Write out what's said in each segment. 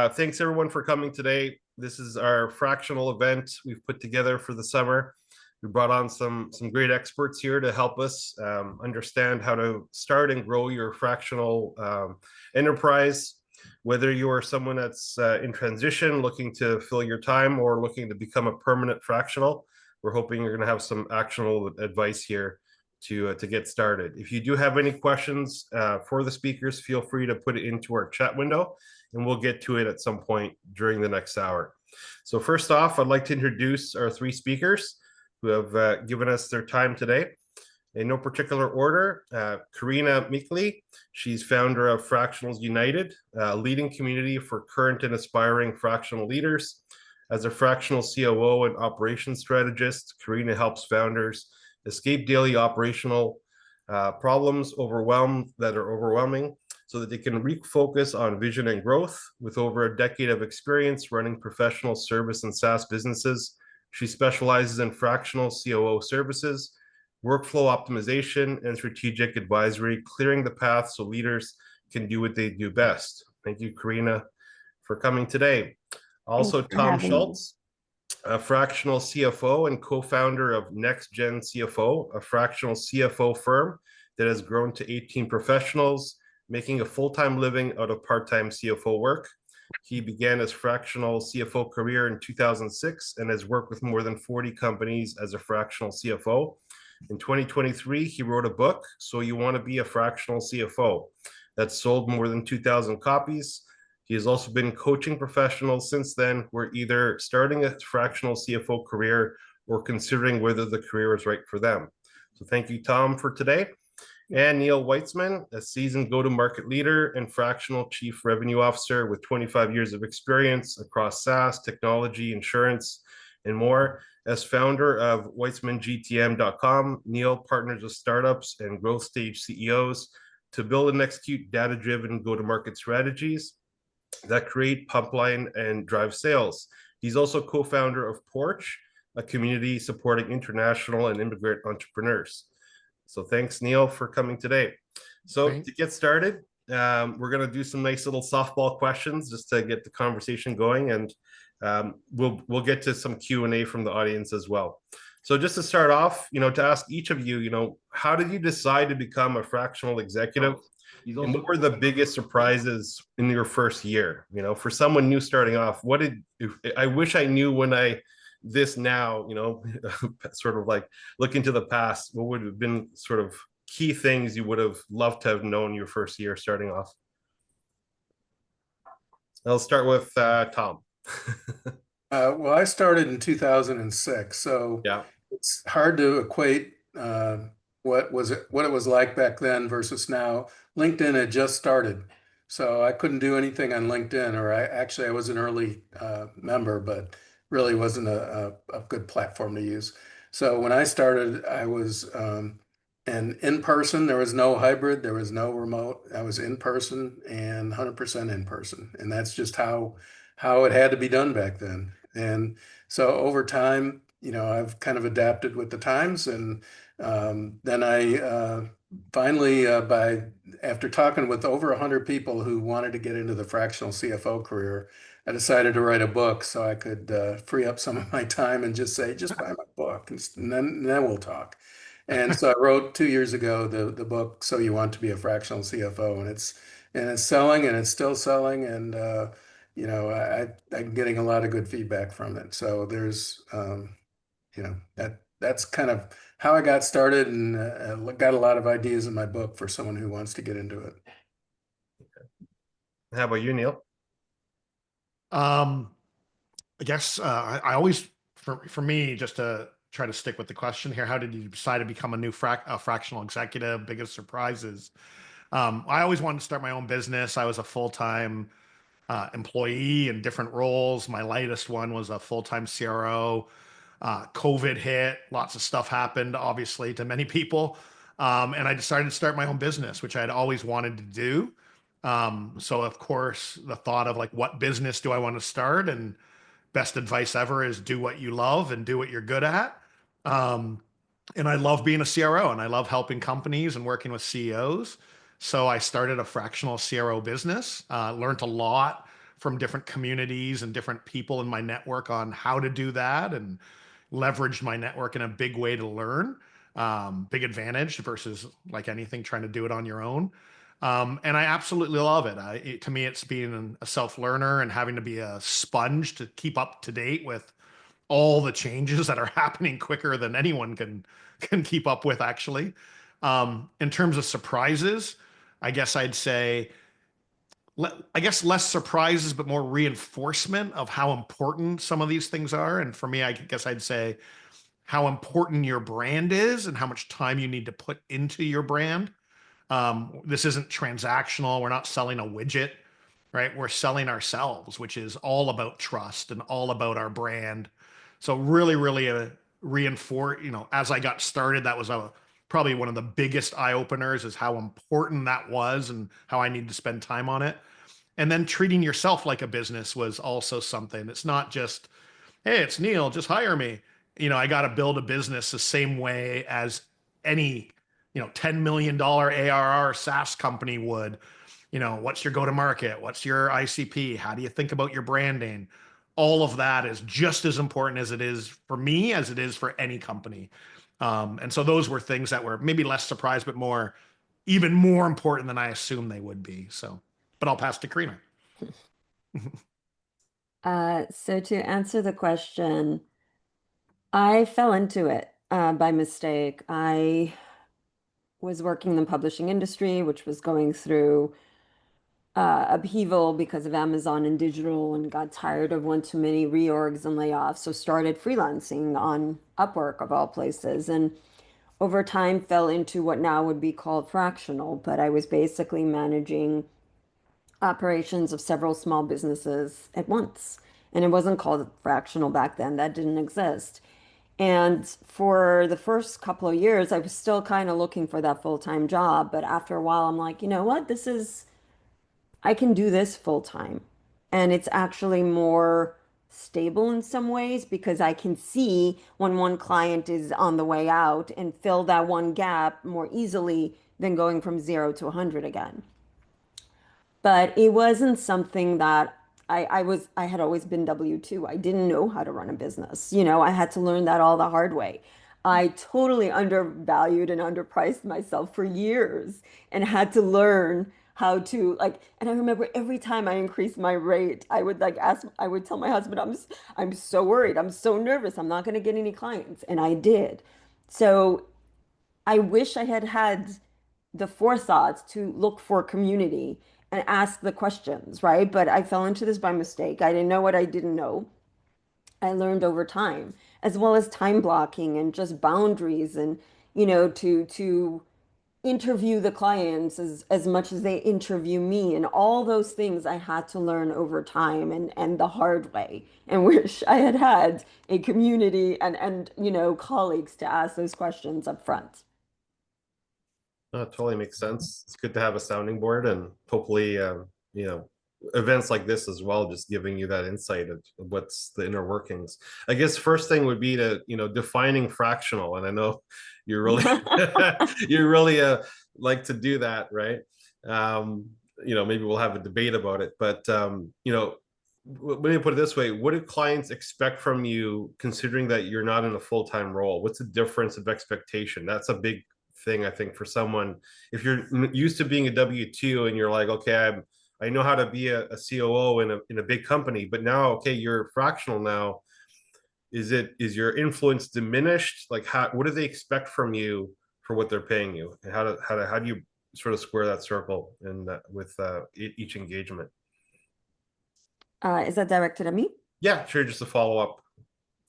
Thanks everyone for coming today. This is our fractional event we've put together for the summer. We brought on some great experts here to help us understand how to start and grow your fractional enterprise. Whether you are someone that's in transition, looking to fill your time, or looking to become a permanent fractional, we're hoping you're going to have some actionable advice here to get started. If you do have any questions for the speakers, feel free to put it into our chat window, and we'll get to it at some point during the next hour. So first off, I'd like to introduce our three speakers who have given us their time today. In no particular order, Karina Mikhli, she's founder of Fractionals United, a leading community for current and aspiring fractional leaders. As a fractional COO and operations strategist, Karina helps founders escape daily operational problems that are overwhelming, so that they can refocus on vision and growth. With over a decade of experience running professional service and SaaS businesses, she specializes in fractional COO services, workflow optimization, and strategic advisory, clearing the path so leaders can do what they do best. Thank you, Karina, for coming today. Also, Tom Schultz, a fractional CFO and co-founder of Next Gen CFO, a fractional CFO firm that has grown to 18 professionals, making a full-time living out of part-time CFO work. He began his fractional CFO career in 2006 and has worked with more than 40 companies as a fractional CFO. In 2023, he wrote a book, So You Want to Be a Fractional CFO, that sold more than 2,000 copies. He has also been coaching professionals since then who are either starting a fractional CFO career or considering whether the career is right for them. So thank you, Tom, for today. And Neil Weitzman, a seasoned go-to-market leader and fractional chief revenue officer with 25 years of experience across SaaS, technology, insurance, and more. As founder of WeitzmanGTM.com, Neil partners with startups and growth stage CEOs to build and execute data-driven go-to-market strategies that create pipeline and drive sales. He's also co-founder of Porch, a community supporting international and immigrant entrepreneurs. So thanks, Neil, for coming today. So to get started, we're going to do some nice little softball questions just to get the conversation going, and we'll get to some Q&A from the audience as well. So just to start off, to ask each of you, how did you decide to become a fractional executive? And what were the biggest surprises in your first year? For someone new starting off, I wish I knew when this now, sort of like look into the past, what would have been sort of key things you would have loved to have known your first year starting off? I'll start with Tom. Well, I started in 2006, so yeah, it's hard to equate what it was like back then versus now. LinkedIn had just started, so I couldn't do anything on LinkedIn, or I was an early member, but really wasn't a good platform to use. So when I started, I was and in person. There was no hybrid, there was no remote. I was in person and 100% in person, and that's just how it had to be done back then. And so over time, I've kind of adapted with the times, and then I finally, after talking with over 100 people who wanted to get into the fractional CFO career, I decided to write a book so I could free up some of my time and just buy my book, and then we'll talk. And so I wrote 2 years ago the book, So You Want to Be a Fractional CFO, and it's selling, and it's still selling, and I'm getting a lot of good feedback from it. So there's that's kind of how I got started, and got a lot of ideas in my book for someone who wants to get into it. How about you, Neil? I guess I always, for me, just to try to stick with the question here, how did you decide to become a fractional executive? Biggest surprises. I always wanted to start my own business. I was a full-time employee in different roles. My latest one was a full-time CRO. COVID hit, lots of stuff happened, obviously, to many people. And I decided to start my own business, which I had always wanted to do. So of course, the thought of what business do I want to start? And best advice ever is do what you love and do what you're good at. And I love being a CRO, and I love helping companies and working with CEOs. So I started a fractional CRO business, learned a lot from different communities and different people in my network on how to do that, and leveraged my network in a big way to learn. Big advantage versus like anything trying to do it on your own. And I absolutely love it. To me, it's being a self learner and having to be a sponge to keep up to date with all the changes that are happening quicker than anyone can keep up with, actually. In terms of surprises, I guess I'd say, I guess less surprises, but more reinforcement of how important some of these things are. And for me, I guess I'd say how important your brand is and how much time you need to put into your brand. This isn't transactional. We're not selling a widget, right? We're selling ourselves, which is all about trust and all about our brand. So really, really reinforce, as I got started, that was probably one of the biggest eye openers, is how important that was and how I need to spend time on it. And then treating yourself like a business was also something. It's not just, hey, it's Neil, just hire me. I got to build a business the same way as any, $10 million ARR SaaS company would. What's your go to market? What's your ICP? How do you think about your branding? All of that is just as important as it is for me as it is for any company. And so those were things that were maybe less surprised, but even more important than I assumed they would be. So, but I'll pass to Karina. So to answer the question, I fell into it by mistake. I was working in the publishing industry, which was going through upheaval because of Amazon and digital, and got tired of one too many reorgs and layoffs. So started freelancing on Upwork of all places, and over time fell into what now would be called fractional. But I was basically managing operations of several small businesses at once. And it wasn't called fractional back then, that didn't exist. And for the first couple of years, I was still kind of looking for that full-time job. But after a while, I'm like, you know what? I can do this full-time. And it's actually more stable in some ways because I can see when one client is on the way out and fill that one gap more easily than going from 0 to 100 again. But it wasn't something that I had always been W-2. I didn't know how to run a business. I had to learn that all the hard way. I totally undervalued and underpriced myself for years and had to learn how to and I remember every time I increased my rate, I would tell my husband, I'm so worried, I'm so nervous, I'm not going to get any clients. And I did. So I wish I had had the forethought to look for community and ask the questions, right? But I fell into this by mistake. I didn't know what I didn't know. I learned over time, as well as time blocking and just boundaries, and to interview the clients as much as they interview me, and all those things I had to learn over time and the hard way, and wish I had had a community and colleagues to ask those questions up front. No, it totally makes sense. It's good to have a sounding board, and hopefully, events like this as well, just giving you that insight of what's the inner workings. I guess first thing would be to, defining fractional. And I know you're really, you really like to do that, right? Maybe we'll have a debate about it, but, let me put it this way. What do clients expect from you, considering that you're not in a full-time role? What's the difference of expectation? That's a big thing, I think, for someone. If you're used to being a W-2 and you're like, okay, I know how to be a COO in a big company, but now, okay, you're fractional now. Is your influence diminished? Like, what do they expect from you for what they're paying you, and how do you sort of square that circle and with each engagement? Is that directed at me? Yeah, sure. Just a follow up.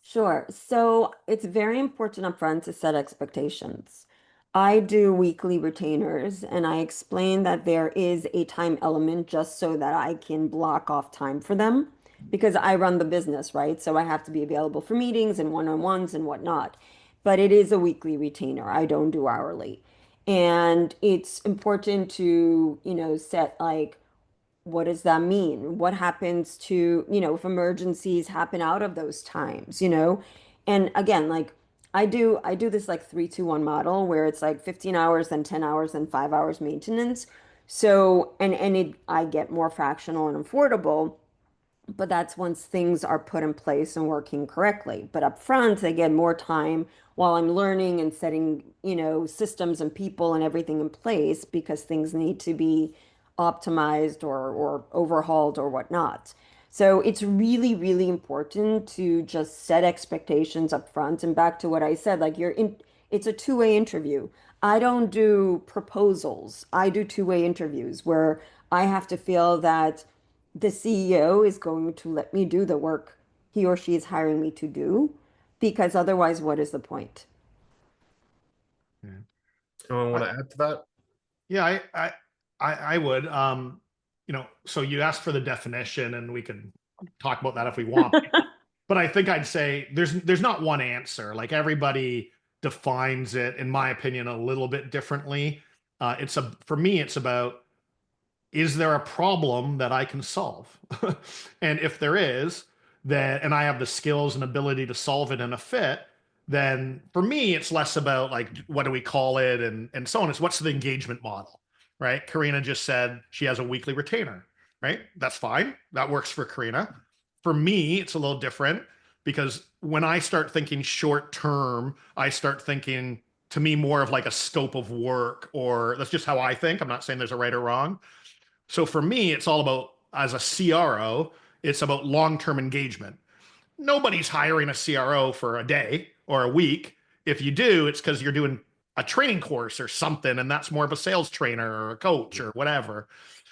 Sure. So it's very important upfront to set expectations. I do weekly retainers, and I explain that there is a time element just so that I can block off time for them because I run the business, right? So I have to be available for meetings and one-on-ones and whatnot. But it is a weekly retainer. I don't do hourly. And it's important to, set what does that mean? What happens to, if emergencies happen out of those times? And again, I do this 3-2-1 model where it's 15 hours, then 10 hours, then 5 hours maintenance. So, and I get more fractional and affordable but that's once things are put in place and working correctly. But up front, I get more time while I'm learning and setting, systems and people and everything in place because things need to be optimized or overhauled or whatnot. So it's really, really important to just set expectations up front. And back to what I said, like it's a two-way interview. I don't do proposals. I do two-way interviews where I have to feel that the CEO is going to let me do the work he or she is hiring me to do, because otherwise, what is the point? Anyone want to add to that? Yeah, I would. So you asked for the definition, and we could talk about that if we want. But I think I'd say there's not one answer. Like everybody defines it, in my opinion, a little bit differently. For me, it's about, is there a problem that I can solve? And if there is, then, and I have the skills and ability to solve it in a fit, then for me, it's less about like, what do we call it? And so on. It's what's the engagement model, right? Karina just said she has a weekly retainer, right? That's fine. That works for Karina. For me, it's a little different because when I start thinking short term, I start thinking, to me, more of like a scope of work, or that's just how I think. I'm not saying there's a right or wrong. So for me, it's all about, as a CRO, it's about long-term engagement. Nobody's hiring a CRO for a day or a week. If you do, it's because you're doing a training course or something, and that's more of a sales trainer or a coach or whatever.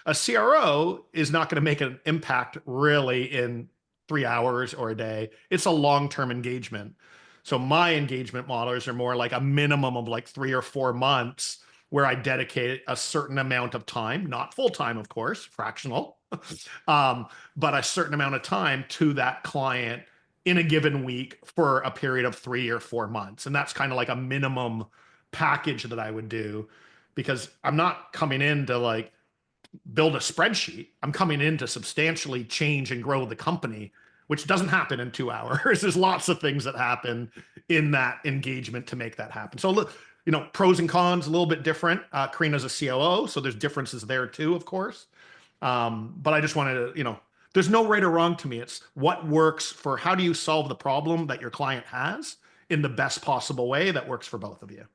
A CRO is not going to make an impact really in 3 hours or a day. It's a long-term engagement. So my engagement models are more like a minimum of like 3 or 4 months where I dedicate a certain amount of time, not full time, of course, fractional, but a certain amount of time to that client in a given week for a period of 3 or 4 months. And that's kind of like a minimum package that I would do, because I'm not coming in to like build a spreadsheet. I'm coming in to substantially change and grow the company, which doesn't happen in 2 hours. There's lots of things that happen in that engagement to make that happen. So look, pros and cons, a little bit different. Karina's a COO, so there's differences there too, of course. But I just wanted to, there's no right or wrong to me. It's what works for, how do you solve the problem that your client has in the best possible way that works for both of you.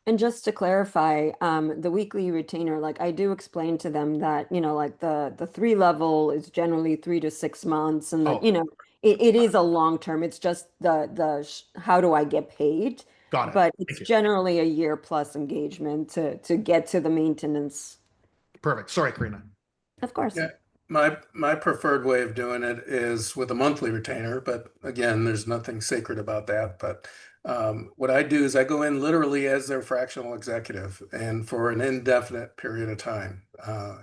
And just to clarify, the weekly retainer, like I do explain to them that, like the three level is generally 3 to 6 months, and that, Oh. it is a long term. It's just how do I get paid? Got it. But Thank it's you. generally a year plus engagement to get to the maintenance. Perfect. Sorry, Karina. Of course. Yeah, my preferred way of doing it is with a monthly retainer, but again, there's nothing sacred about that. But what I do is I go in literally as their fractional executive and for an indefinite period of time.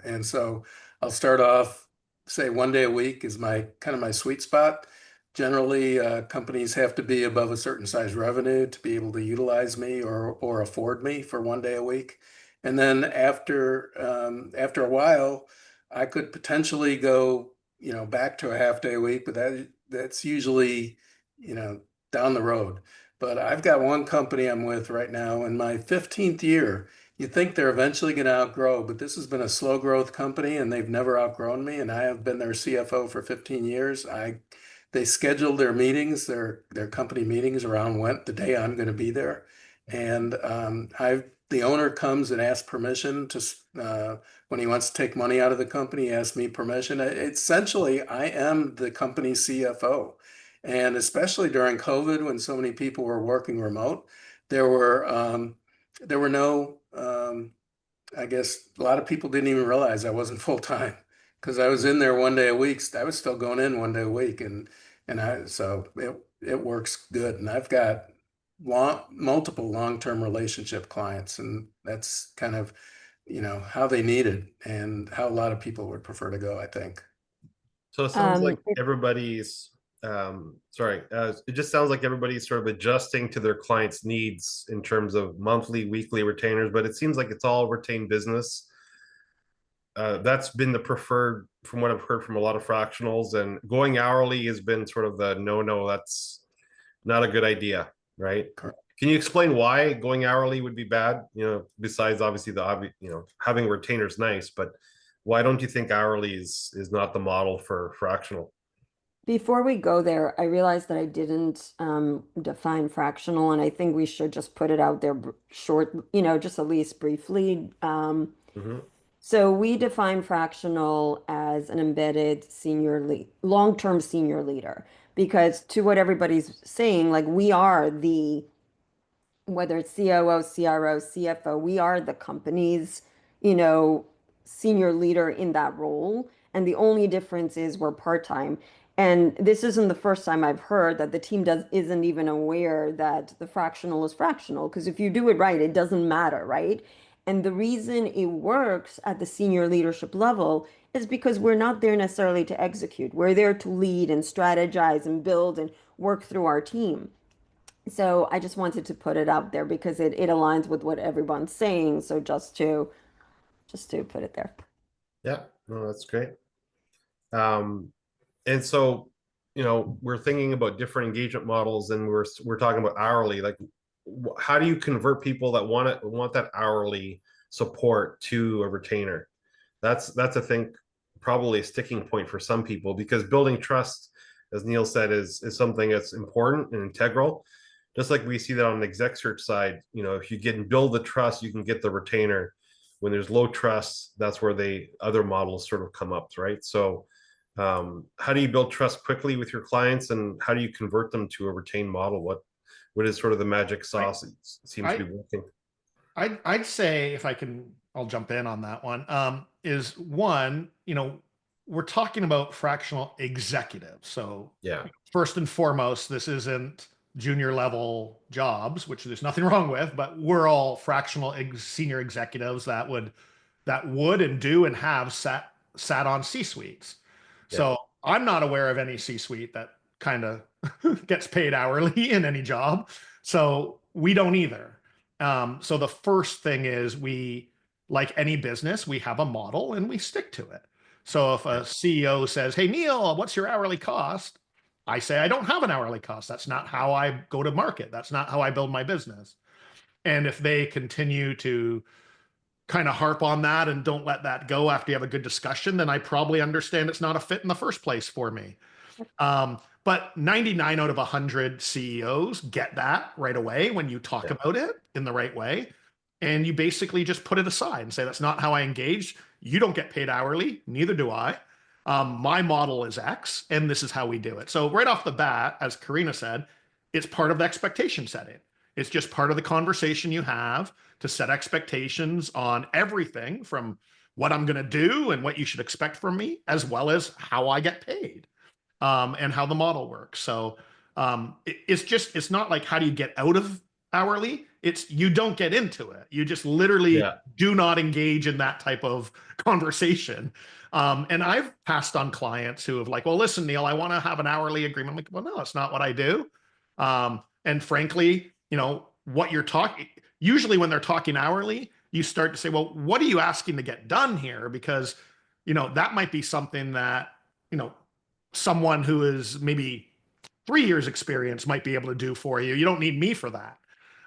And so I'll start off, say 1 day a week is my kind of my sweet spot. Generally, companies have to be above a certain size revenue to be able to utilize me or afford me for 1 day a week. And then after a while, I could potentially go, back to a half day a week, but that's usually, down the road. But I've got one company I'm with right now in my 15th year. You think they're eventually going to outgrow, but this has been a slow growth company and they've never outgrown me. And I have been their CFO for 15 years. They scheduled their meetings, their company meetings around the day I'm going to be there. And the owner comes and asks permission to when he wants to take money out of the company, he asks me permission. Essentially, I am the company's CFO. And especially during COVID, when so many people were working remote, there were no, I guess a lot of people didn't even realize I wasn't full time because I was in there 1 day a week. I was still going in 1 day a week, so it works good. And I've got multiple long-term relationship clients, and that's kind of how they need it and how a lot of people would prefer to go, I think. So it sounds like everybody's it just sounds like everybody's sort of adjusting to their clients' needs in terms of monthly, weekly retainers, but it seems like it's all retained business. That's been the preferred from what I've heard from a lot of fractionals, and going hourly has been sort of the no, that's not a good idea, right? Correct. Can you explain why going hourly would be bad? Besides obviously having retainers nice, but Why don't you think hourly is not the model for fractional? Before we go there, I realized that I didn't define fractional, and I think we should just put it out there short, just at least briefly. Mhm. So we define fractional as an embedded senior lead, long-term senior leader, because to what everybody's saying, like we are the whether it's COO, CRO, CFO, we are the company's, you know, senior leader in that role. And the only difference is we're part-time. And this isn't the first time I've heard that the team isn't even aware that the fractional is fractional. Because if you do it right, it doesn't matter, right? And the reason it works at the senior leadership level is because we're not there necessarily to execute. We're there to lead and strategize and build and work through our team. So I just wanted to put it out there because it aligns with what everyone's saying. So just to put it there. Yeah, no, that's great. Um, and so, we're thinking about different engagement models, and we're talking about hourly. Like, how do you convert people that want that hourly support to a retainer? That's I think probably a sticking point for some people, because building trust, as Neil said, is something that's important and integral. Just like we see that on the exec search side, if you can build the trust, you can get the retainer. When there's low trust, that's where other models sort of come up, right? So how do you build trust quickly with your clients, and how do you convert them to a retained model? What is sort of the magic sauce that seems to I, be working? I'd say if I can, I'll jump in on that one. Is one, we're talking about fractional executives. So Yeah, first and foremost, this isn't junior level jobs, which there's nothing wrong with, but we're all fractional senior executives that would and do and have sat on C-suites. yeah, So I'm not aware of any C-suite that kind of gets paid hourly in any job. So we don't either. So the first thing is like any business, we have a model and we stick to it. So if yeah, a CEO says, "Hey, Neil, what's your hourly cost?" I say, "I don't have an hourly cost. That's not how I go to market. That's not how I build my business." And if they continue to kind of harp on that and don't let that go after you have a good discussion, then I probably understand it's not a fit in the first place for me. But 99 out of 100 CEOs get that right away when you talk yeah, about it in the right way. And you basically just put it aside and say, "That's not how I engage. You don't get paid hourly. Neither do I. My model is X, and this is how we do it." So, right off the bat, as Karina said, it's part of the expectation setting. It's just part of the conversation you have to set expectations on everything from what I'm going to do and what you should expect from me, as well as how I get paid and how the model works. So it's not like how do you get out of hourly? It's you don't get into it. You just literally yeah, do not engage in that type of conversation. And I've passed on clients who have like, "Well, listen, Neil, I want to have an hourly agreement." I'm like, "Well, no, that's not what I do." And frankly, what you're talking, usually when they're talking hourly, you start to say, "Well, what are you asking to get done here?" Because, that might be something that, you know, someone who is maybe 3 years experience might be able to do for you. You don't need me for that.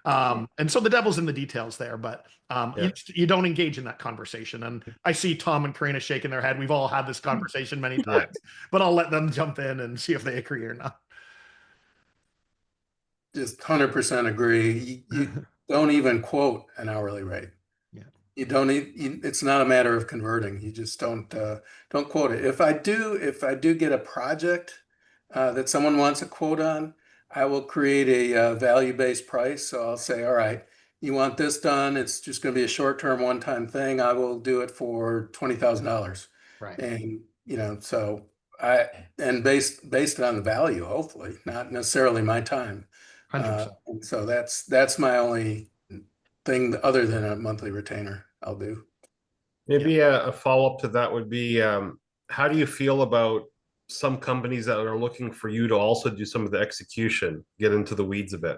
And so the devil's in the details there, but yeah. you don't engage in that conversation. And I see Tom and Karina shaking their head. We've all had this conversation many Yeah. times, but I'll let them jump in and see if they agree or not. Just 100% agree. You don't even quote an hourly rate. Yeah. You don't it's not a matter of converting. You just don't quote it. If I do get a project that someone wants a quote on, I will create a value-based price. So I'll say, all right, you want this done. It's just going to be a short-term one-time thing. I will do it for $20,000. Right. And so I and based on the value, hopefully, not necessarily my time. 100%. And so that's my only thing other than a monthly retainer I'll do. Yeah. Maybe a follow-up to that would be, how do you feel about some companies that are looking for you to also do some of the execution, get into the weeds a bit?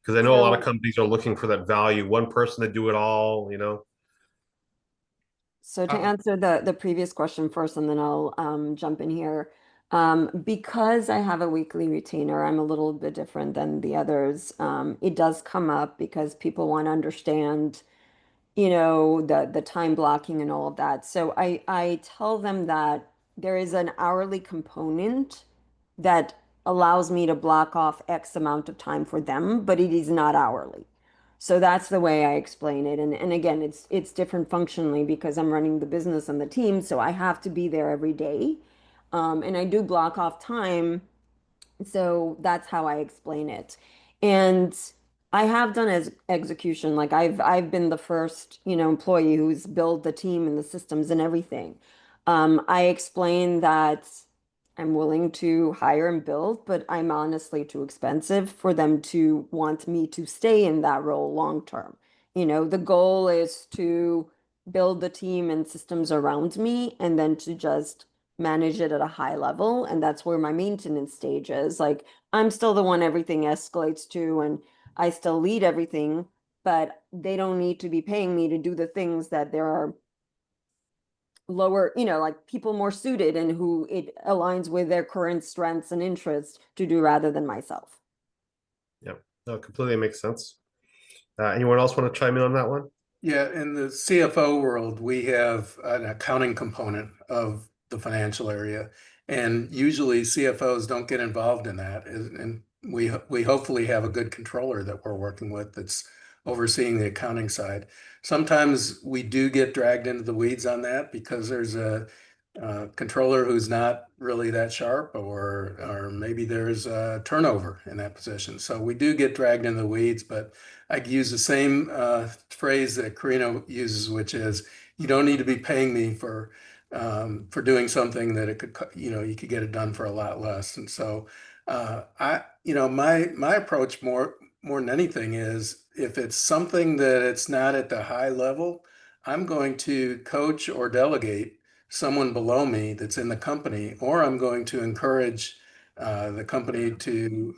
Because I know a lot of So companies are looking for that value, one person to do it all. So to Uh, answer the previous question first, and then I'll jump in here. Because I have a weekly retainer, I'm a little bit different than the others. It does come up because people want to understand you know, the time blocking and all of that. So I tell them that there is an hourly component that allows me to block off X amount of time for them, but it is not hourly. So that's the way I explain it. And again, it's different functionally because I'm running the business and the team, so I have to be there every day. And I do block off time, so that's how I explain it. And I have done as execution. Like I've been the first, you know, employee who's built the team and the systems and everything. I explain that I'm willing to hire and build, but I'm honestly too expensive for them to want me to stay in that role long term. You know, the goal is to build the team and systems around me and then to just manage it at a high level. And that's where my maintenance stage is. Like I'm still the one everything escalates to, and I still lead everything, but they don't need to be paying me to do the things that there are lower, you know, like people more suited and who it aligns with their current strengths and interests to do rather than myself. Yep. No, completely makes sense. Anyone else want to chime in on that one? Yeah, in the CFO world, we have an accounting component of the financial area, and usually CFOs don't get involved in that. And we hopefully have a good controller that we're working with that's overseeing the accounting side. Sometimes we do get dragged into the weeds on that because there's a controller who's not really that sharp, or maybe there's a turnover in that position. So we do get dragged into the weeds, but I use the same phrase that Karina uses, which is, you don't need to be paying me for doing something that it could, you know, you could get it done for a lot less. And so my approach more than anything is, if it's something that it's not at the high level, I'm going to coach or delegate someone below me that's in the company, or I'm going to encourage the company to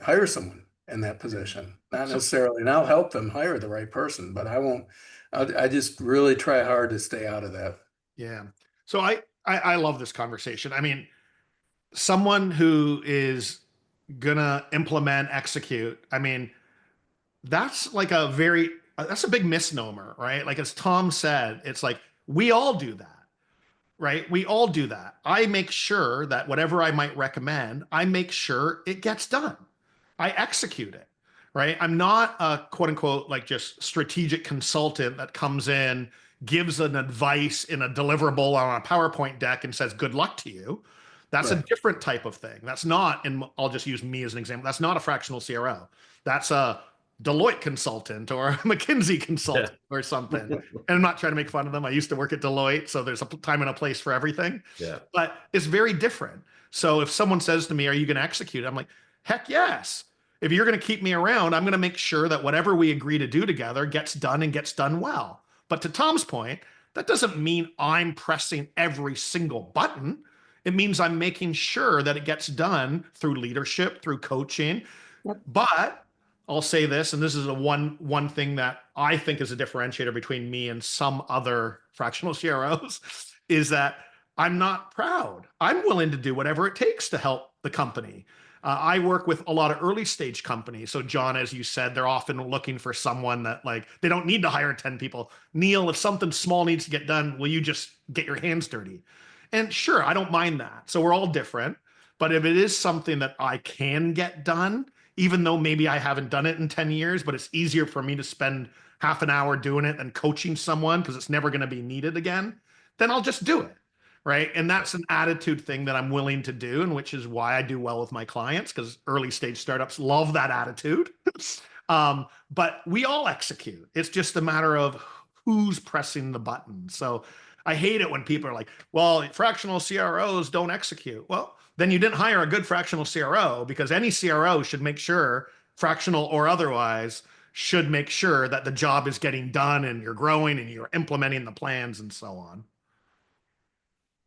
hire someone in that position. Not necessarily, and I'll help them hire the right person, but I won't. I just really try hard to stay out of that. Yeah. So I love this conversation. I mean, someone who is gonna implement, execute. I mean, that's like that's a big misnomer, right? Like as Tom said, it's like we all do that, right? We all do that. I make sure that whatever I might recommend, I make sure it gets done. I execute it, right? I'm not a quote unquote like just strategic consultant that comes in, gives an advice in a deliverable on a PowerPoint deck and says, good luck to you. That's Right. a different type of thing. That's not, and I'll just use me as an example. That's not a fractional CRO. That's a Deloitte consultant or a McKinsey consultant or something. And I'm not trying to make fun of them. I used to work at Deloitte, so there's a time and a place for everything. Yeah. But it's very different. So if someone says to me, are you going to execute? I'm like, heck yes. If you're going to keep me around, I'm going to make sure that whatever we agree to do together gets done and gets done well. But to Tom's point, that doesn't mean I'm pressing every single button. It means I'm making sure that it gets done through leadership, through coaching. Yep. But I'll say this, and this is a one thing that I think is a differentiator between me and some other fractional CROs, is that I'm not proud. I'm willing to do whatever it takes to help the company. I work with a lot of early stage companies. So John, as you said, they're often looking for someone that like, they don't need to hire 10 people. Neil, if something small needs to get done, will you just get your hands dirty? And sure, I don't mind that. So we're all different. But if it is something that I can get done, even though maybe I haven't done it in 10 years, but it's easier for me to spend half an hour doing it than coaching someone because it's never going to be needed again, then I'll just do it. Right. And that's an attitude thing that I'm willing to do, and which is why I do well with my clients, because early stage startups love that attitude. But we all execute. It's just a matter of who's pressing the button. So I hate it when people are like, well, fractional CROs don't execute. Well, then you didn't hire a good fractional CRO, because any CRO should make sure, fractional or otherwise, should make sure that the job is getting done and you're growing and you're implementing the plans and so on.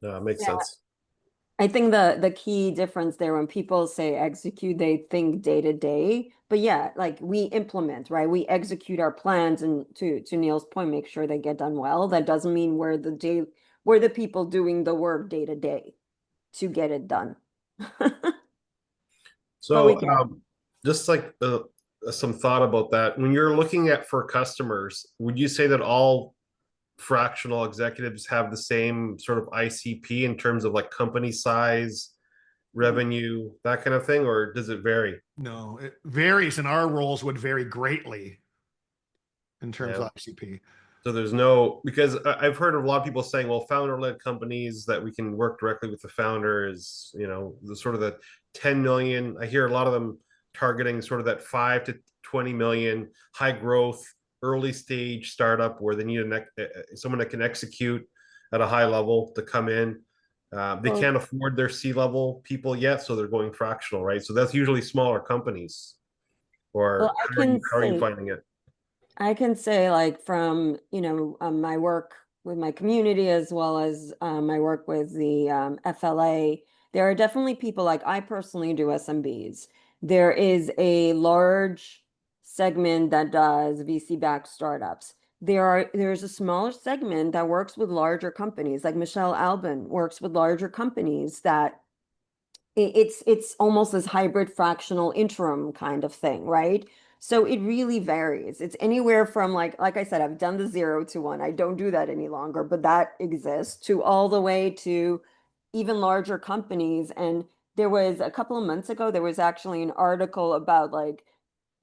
No, it makes Yeah. sense. I think the key difference there, when people say execute, they think day to day. But yeah, like we implement, right? We execute our plans, and to Neil's point, make sure they get done well. That doesn't mean we're the people doing the work day to day to get it done. But we So can. just like some thought about that. When you're looking at for customers, would you say that all fractional executives have the same sort of ICP in terms of like company size, revenue, that kind of thing, or does it vary? No, it varies, and our roles would vary greatly in terms Yeah. of ICP. So there's no, because I've heard of a lot of people saying, well, founder-led companies that we can work directly with the founder is, the sort of the 10 million. I hear a lot of them targeting sort of that 5 to 20 million high growth, early stage startup where they need someone that can execute at a high level to come in. They Well, can't afford their C-level people yet, so they're going fractional, right? So that's usually smaller companies. well, Or how are you finding it? I can say like from, my work with my community as well as my work with the FLA, there are definitely people like I personally do SMBs. There is a large segment that does VC-backed startups. There's a smaller segment that works with larger companies, like Michelle Albin works with larger companies that it's almost this hybrid fractional interim kind of thing, right? So it really varies. It's anywhere from like I said, I've done the 0 to 1. I don't do that any longer, but that exists to all the way to even larger companies. And there was a couple of months ago, there was actually an article about like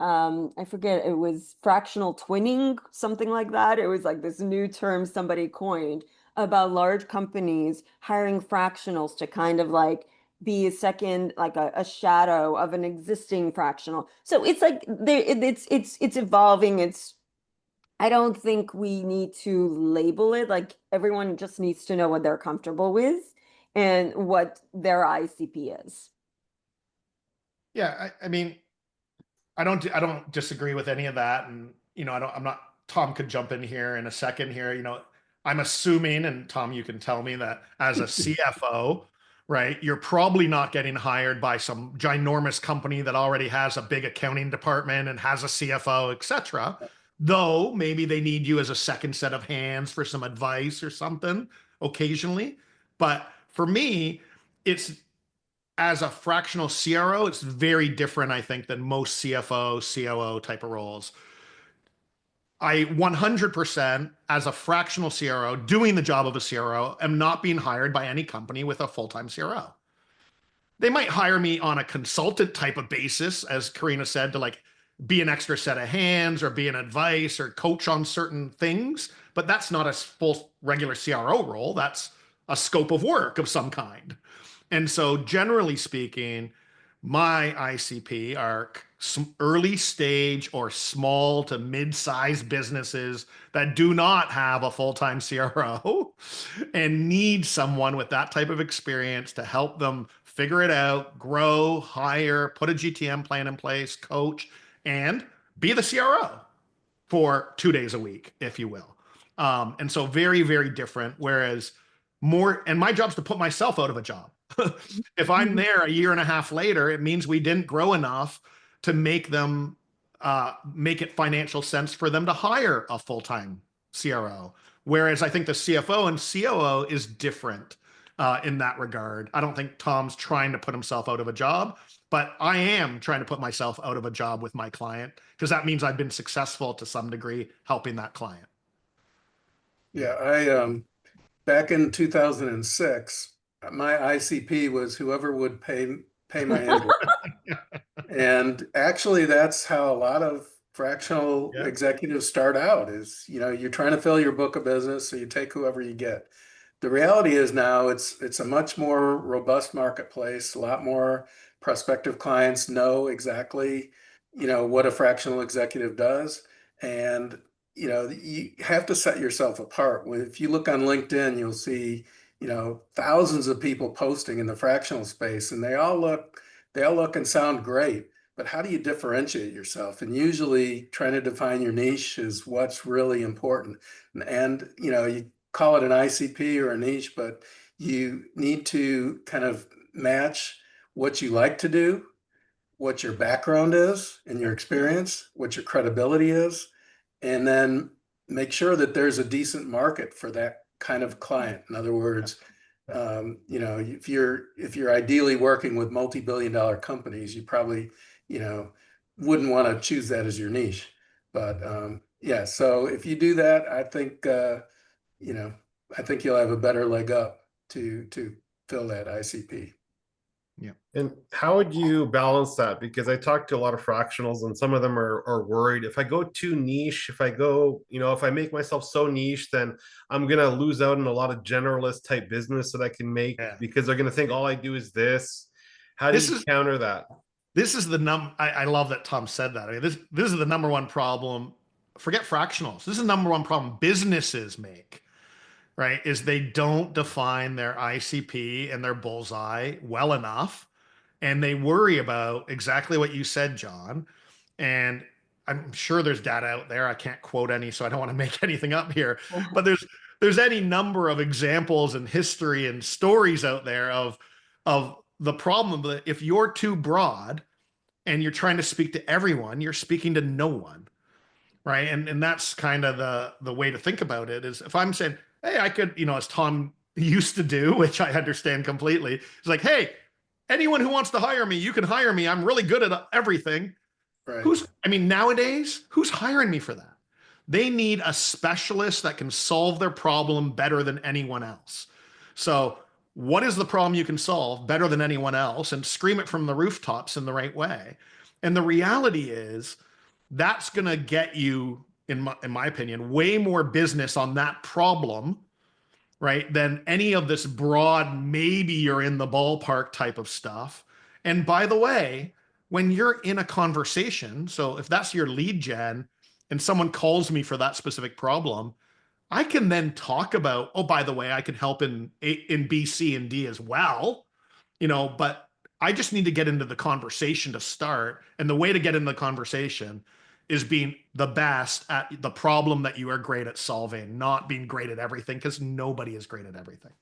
I forget, it was fractional twinning, something like that. It was like this new term somebody coined about large companies hiring fractionals to kind of like be a second, like a shadow of an existing fractional. So it's like it's evolving. I don't think we need to label it. Like everyone just needs to know what they're comfortable with and what their ICP is. Yeah, I mean, I don't disagree with any of that, and I'm not. Tom could jump in here in a second here. I'm assuming, and Tom, you can tell me that as a CFO, right, you're probably not getting hired by some ginormous company that already has a big accounting department and has a CFO, etc. Though maybe they need you as a second set of hands for some advice or something occasionally. But for me, it's as a fractional CRO, it's very different, I think, than most CFO, COO type of roles. I 100% as a fractional CRO doing the job of a CRO am not being hired by any company with a full-time CRO. They might hire me on a consultant type of basis, as Karina said, to like be an extra set of hands or be an advice or coach on certain things, but that's not a full regular CRO role. That's a scope of work of some kind. And so, generally speaking, my ICP are some early stage or small to mid-sized businesses that do not have a full-time CRO and need someone with that type of experience to help them figure it out, grow, hire, put a GTM plan in place, coach, and be the CRO for 2 days a week, if you will. And so very, very different. Whereas and my job's to put myself out of a job. If I'm there a year and a half later, it means we didn't grow enough to make it financial sense for them to hire a full-time CRO. Whereas I think the CFO and COO is different in that regard. I don't think Tom's trying to put himself out of a job, but I am trying to put myself out of a job with my client because that means I've been successful to some degree helping that client. Yeah, I back in 2006, my ICP was whoever would pay my invoice. And actually, that's how a lot of fractional Yeah. executives start out is, you're trying to fill your book of business, so you take whoever you get. The reality is now it's a much more robust marketplace. A lot more prospective clients know exactly, what a fractional executive does. And, you have to set yourself apart. If you look on LinkedIn, you'll see, thousands of people posting in the fractional space, and they all look and sound great, but how do you differentiate yourself? And usually trying to define your niche is what's really important. And, you call it an ICP or a niche, but you need to kind of match what you like to do, what your background is and your experience, what your credibility is, and then make sure that there's a decent market for that kind of client. In other words, if you're ideally working with multi-billion-dollar companies, you probably, wouldn't want to choose that as your niche. But yeah, so if you do that, I think I think you'll have a better leg up to fill that ICP. Yeah. And how would you balance that? Because I talk to a lot of fractionals and some of them are worried if I go too niche, if I go, if I make myself so niche, then I'm going to lose out on a lot of generalist type business that I can make because they're going to think all I do is this. How do you counter that? This is I love that Tom said that. I mean, this is the number one problem. Forget fractionals. This is the number one problem businesses make, right? Is they don't define their ICP and their bullseye well enough. And they worry about exactly what you said, John. And I'm sure there's data out there. I can't quote any, so I don't want to make anything up here. But there's any number of examples and history and stories out there of the problem that if you're too broad and you're trying to speak to everyone, you're speaking to no one, right? And that's kind of the way to think about it. Is if I'm saying, hey, I could, as Tom used to do, which I understand completely, it's like, hey, anyone who wants to hire me, you can hire me. I'm really good at everything. Right. Nowadays, who's hiring me for that? They need a specialist that can solve their problem better than anyone else. So what is the problem you can solve better than anyone else, and scream it from the rooftops in the right way? And the reality is that's going to get you, in my opinion, way more business on that problem, right, than any of this broad, maybe you're in the ballpark type of stuff. And by the way, when you're in a conversation, so if that's your lead gen and someone calls me for that specific problem, I can then talk about, oh, by the way, I can help in B, C, and D as well, but I just need to get into the conversation to start. And the way to get into the conversation is being the best at the problem that you are great at solving, not being great at everything, because nobody is great at everything.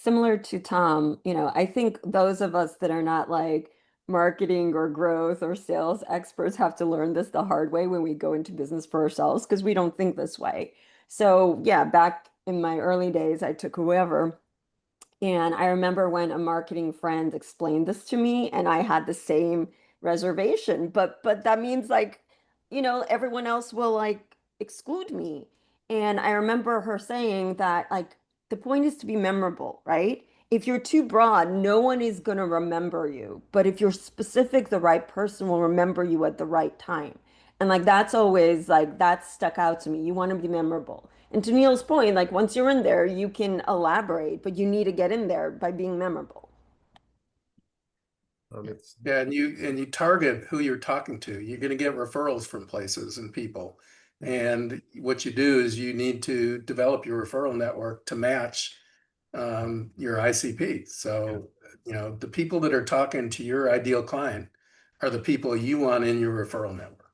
Similar to Tom, I think those of us that are not like marketing or growth or sales experts have to learn this the hard way when we go into business for ourselves, because we don't think this way. So yeah, back in my early days, I took whoever. And I remember when a marketing friend explained this to me, and I had the same reservation. But that means like, everyone else will like exclude me. And I remember her saying that like the point is to be memorable, right? If you're too broad, no one is going to remember you. But if you're specific, the right person will remember you at the right time. And like that's always like that's stuck out to me. You want to be memorable. And to Neil's point, like once you're in there, you can elaborate, but you need to get in there by being memorable. Yeah, and you target who you're talking to. You're going to get referrals from places and people. And what you do is you need to develop your referral network to match your ICP. So, the people that are talking to your ideal client are the people you want in your referral network.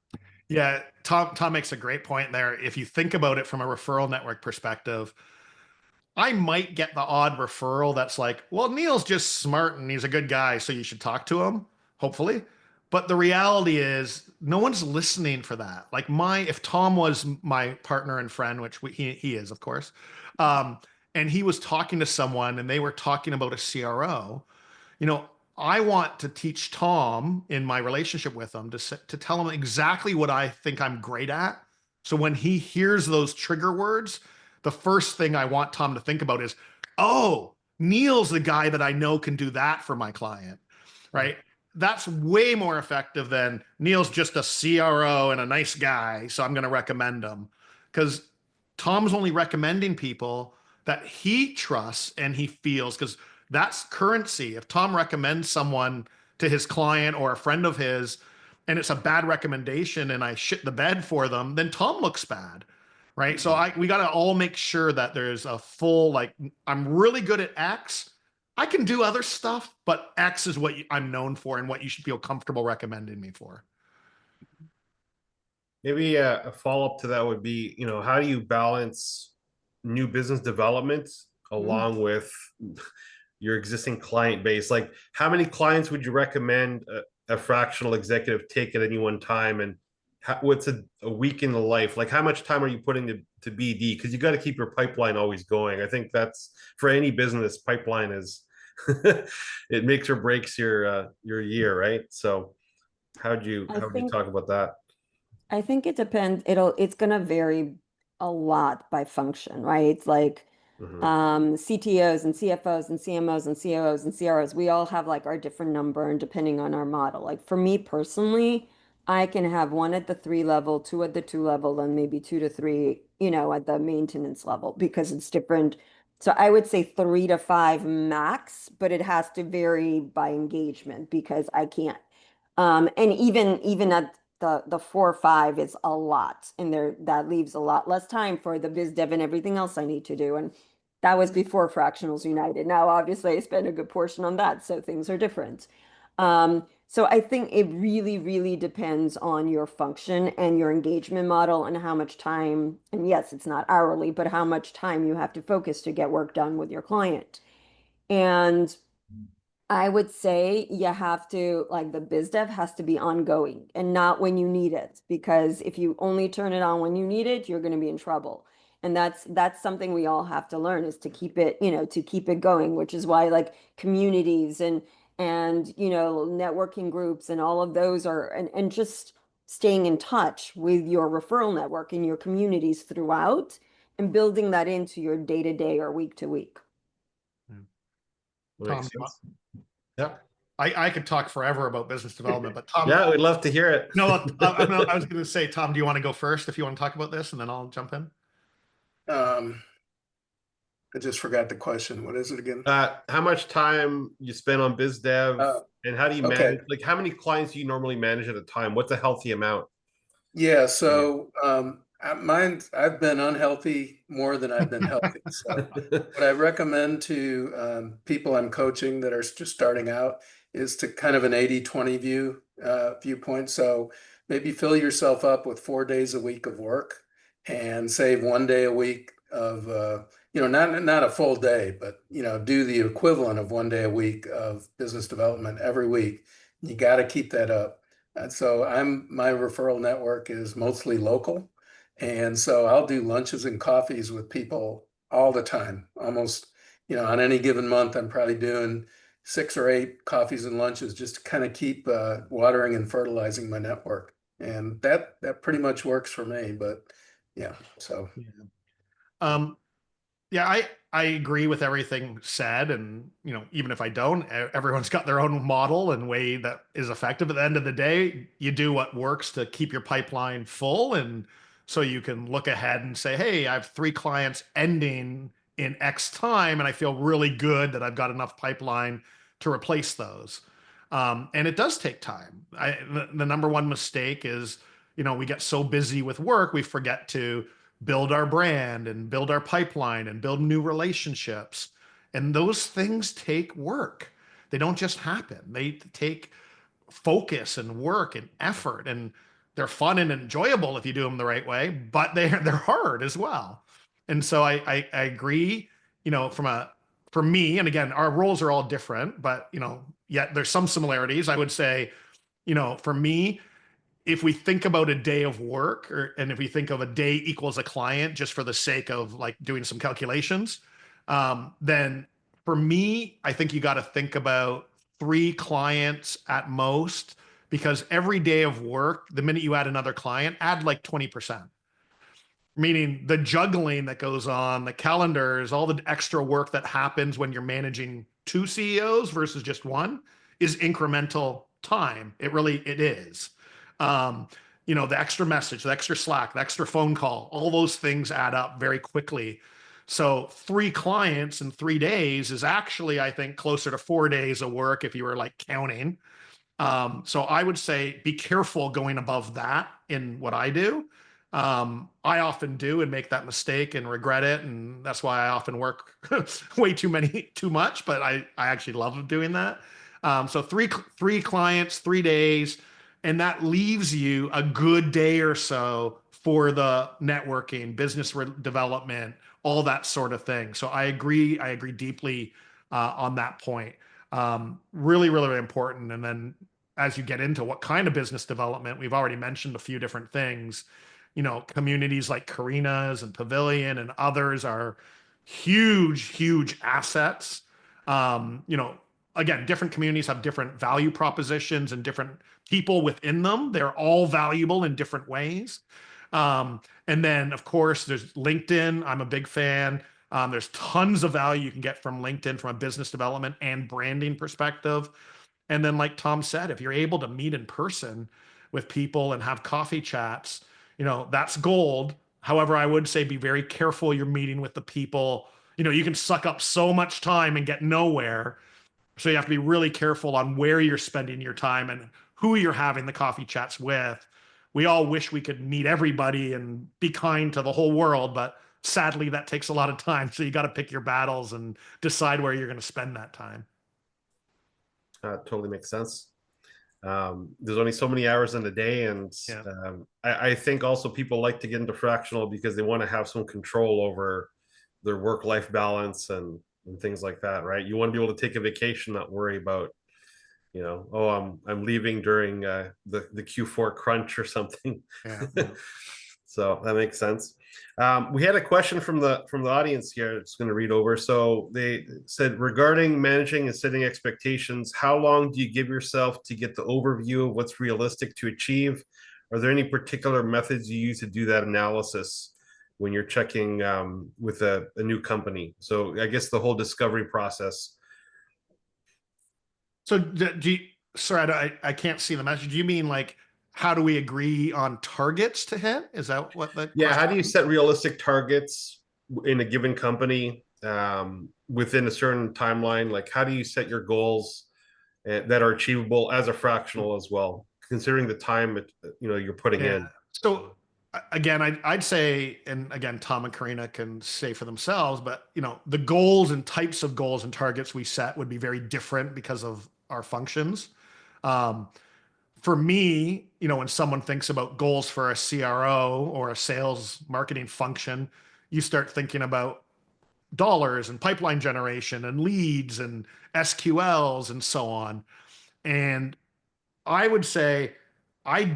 Yeah, Tom makes a great point there. If you think about it from a referral network perspective, I might get the odd referral that's like, well, Neil's just smart and he's a good guy, so you should talk to him, hopefully. But the reality is no one's listening for that. Like if Tom was my partner and friend, which he is, of course, and he was talking to someone and they were talking about a CRO, I want to teach Tom in my relationship with him to tell him exactly what I think I'm great at. So when he hears those trigger words, the first thing I want Tom to think about is, oh, Neil's the guy that I know can do that for my client, right? That's way more effective than Neil's just a CRO and a nice guy, so I'm going to recommend him. Because Tom's only recommending people that he trusts and he feels, because that's currency. If Tom recommends someone to his client or a friend of his, and it's a bad recommendation and I shit the bed for them, then Tom looks bad, right? So we got to all make sure that there's a full, like, I'm really good at X. I can do other stuff, but X is what I'm known for and what you should feel comfortable recommending me for. Maybe a follow-up to that would be, how do you balance new business development along with your existing client base? Like, how many clients would you recommend a fractional executive take at any one time? And what's a week in the life? Like, how much time are you putting to BD? Because you got to keep your pipeline always going. I think that's for any business, pipeline is it makes or breaks your year, right? So I how'd you think talk about that? I think it depends. It's gonna vary a lot by function, right? Like Mhm. CTOs and CFOs and CMOs and COOs and CROs, we all have like our different number and depending on our model. Like for me personally, I can have one at the 3 level, two at the 2 level, and maybe 2 to 3, at the maintenance level because it's different. So I would say 3 to 5 max, but it has to vary by engagement because I can't. And even at the 4 or 5 is a lot, and there that leaves a lot less time for the biz dev and everything else I need to do. And that was before Fractionals United. Now, obviously, I spent a good portion on that, so things are different. So I think it really, really depends on your function and your engagement model and how much time, and yes, it's not hourly, but how much time you have to focus to get work done with your client. And I would say you have to, like, the biz dev has to be ongoing and not when you need it, because if you only turn it on when you need it, you're going to be in trouble. And that's something we all have to learn is to keep it, to keep it going, which is why like communities and networking groups and all of those are and just staying in touch with your referral network and your communities throughout and building that into your day to day or week to week. Tom, Makes do you want- sense. Yeah. I could talk forever about business development, but Tom, Yeah, we'd love to hear it. no, I was going to say, Tom, do you want to go first if you want to talk about this, and then I'll jump in? I just forgot the question. What is it again? How much time you spend on biz dev, Uh, and how do you okay. manage, like how many clients do you normally manage at a time? What's a healthy amount? Yeah, so I've been unhealthy more than I've been healthy. So what I recommend to people I'm coaching that are just starting out is to kind of an 80-20 viewpoint. So maybe fill yourself up with 4 days a week of work and save 1 day a week of not a full day, but do the equivalent of 1 day a week of business development every week. You got to keep that up. And so my referral network is mostly local. And so I'll do lunches and coffees with people all the time. Almost, on any given month, I'm probably doing 6 or 8 coffees and lunches just to kind of keep watering and fertilizing my network. And that pretty much works for me. But yeah, so. Um, Yeah, I agree with everything said, and even if I don't, everyone's got their own model and way that is effective. At the end of the day, you do what works to keep your pipeline full, and so you can look ahead and say, "Hey, I have 3 clients ending in X time, and I feel really good that I've got enough pipeline to replace those." And it does take time. The number one mistake is, we get so busy with work, we forget to build our brand and build our pipeline and build new relationships. And those things take work. They don't just happen. They take focus and work and effort, and they're fun and enjoyable if you do them the right way, but they're hard as well. And so I agree, for me, and again, our roles are all different, but yet there's some similarities. I would say, for me, if we think about a day of work and if we think of a day equals a client just for the sake of like doing some calculations, then for me, I think you got to think about 3 clients at most, because every day of work, the minute you add another client, add like 20%. Meaning the juggling that goes on, the calendars, all the extra work that happens when you're managing 2 CEOs versus just one is incremental time. It is. Um, the extra message, the extra Slack, the extra phone call, all those things add up very quickly. So 3 clients in 3 days is actually, I think, closer to 4 days of work if you were like counting. So I would say be careful going above that in what I do. I often do and make that mistake and regret it. And that's why I often work way too much, but I actually love doing that. So three clients, 3 days, and that leaves you a good day or so for the networking, business development, all that sort of thing. So I agree deeply on that point. Really, really important. And then as you get into what kind of business development, we've already mentioned a few different things. Communities like Karina's and Pavilion and others are huge, huge assets. again, different communities have different value propositions and different people within them. They're all valuable in different ways. And then, of course, there's LinkedIn. I'm a big fan. There's tons of value you can get from LinkedIn from a business development and branding perspective. And then, like Tom said, if you're able to meet in person with people and have coffee chats, that's gold. However, I would say be very careful you're meeting with the people. You can suck up so much time and get nowhere. So you have to be really careful on where you're spending your time and who you're having the coffee chats with. We all wish we could meet everybody and be kind to the whole world, but sadly that takes a lot of time. So you got to pick your battles and decide where you're going to spend that time. Totally makes sense. There's only so many hours in a day, and Yeah. I think also people like to get into fractional because they want to have some control over their work-life balance and things like that, right? You want to be able to take a vacation, not worry about, oh, I'm leaving during the Q4 crunch or something. Yeah. So that makes sense. We had a question from the audience here. I'm just going to read over. So they said, regarding managing and setting expectations, how long do you give yourself to get the overview of what's realistic to achieve? Are there any particular methods you use to do that analysis when you're checking with a new company? So I guess the whole discovery process. So sorry, I can't see the message. Do you mean like, how do we agree on targets to hit? Is that what the Yeah, question how do you is? set realistic targets in a given company within a certain timeline? Like, how do you set your goals that are achievable as a fractional as well, considering the time you're putting in? So again, I'd say, and again, Tom and Karina can say for themselves, but the goals and types of goals and targets we set would be very different because of our functions. For me, when someone thinks about goals for a CRO or a sales marketing function, you start thinking about dollars and pipeline generation and leads and SQLs and so on. And I would say, this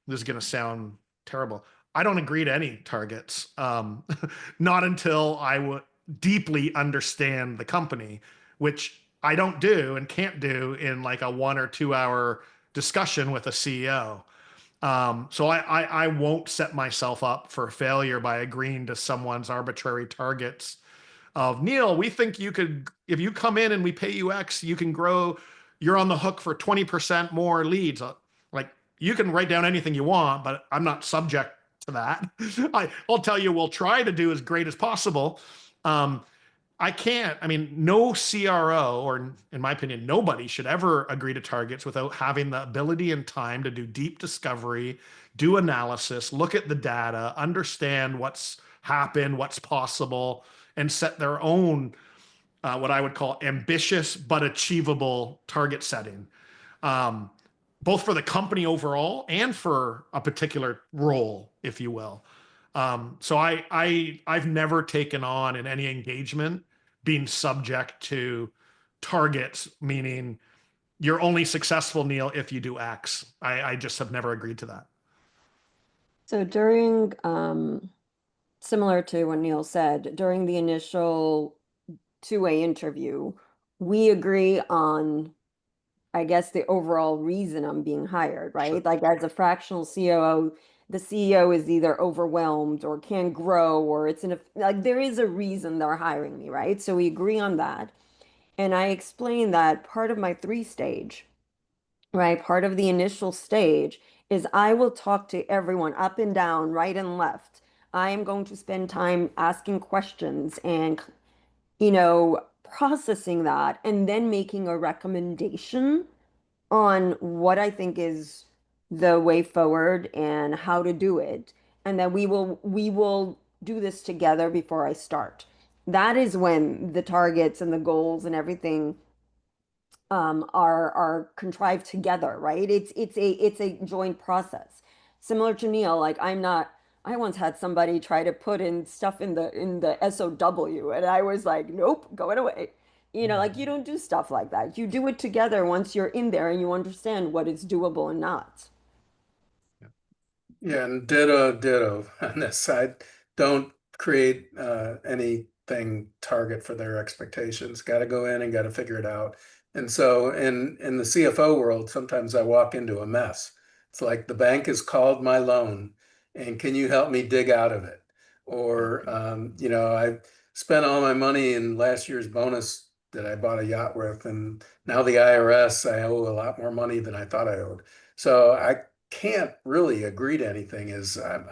is going to sound terrible. I don't agree to any targets. Not until I would deeply understand the company, which I don't do and can't do in like a 1 or 2 hour discussion with a CEO. So I won't set myself up for failure by agreeing to someone's arbitrary targets of, Neil, we think you could, if you come in and we pay you X, you can grow, you're on the hook for 20% more leads. Like, you can write down anything you want, but I'm not subject to that. I'll tell you, we'll try to do as great as possible. No CRO, or in my opinion, nobody should ever agree to targets without having the ability and time to do deep discovery, do analysis, look at the data, understand what's happened, what's possible, and set their own, what I would call ambitious but achievable target setting, both for the company overall and for a particular role, if you will. So I've never taken on in any engagement being subject to targets, meaning you're only successful, Neil, if you do X. I just have never agreed to that. So during, similar to what Neil said, during the initial two-way interview, we agree on, I guess, the overall reason I'm being hired, right? Sure. Like as a fractional COO, the CEO is either overwhelmed or can't grow, or like there is a reason they're hiring me, right? So we agree on that. And I explain that part of my 3-stage, right? Part of the initial stage is I will talk to everyone up and down, right and left. I am going to spend time asking questions and, processing that and then making a recommendation on what I think is the way forward and how to do it. And that we will do this together before I start. That is when the targets and the goals and everything are contrived together, right? It's a joint process. Similar to Neil, like I once had somebody try to put in stuff in the SOW and I was like, nope, going away. Like you don't do stuff like that. You do it together once you're in there and you understand what is doable and not. Yeah, and ditto on this side. Don't create anything target for their expectations. Got to go in and got to figure it out And so in the CFO world, sometimes I walk into a mess. It's like the bank has called my loan and can you help me dig out of it? Or, I spent all my money in last year's bonus that I bought a yacht with, and now the IRS, I owe a lot more money than I thought I owed. So I can't really agree to anything.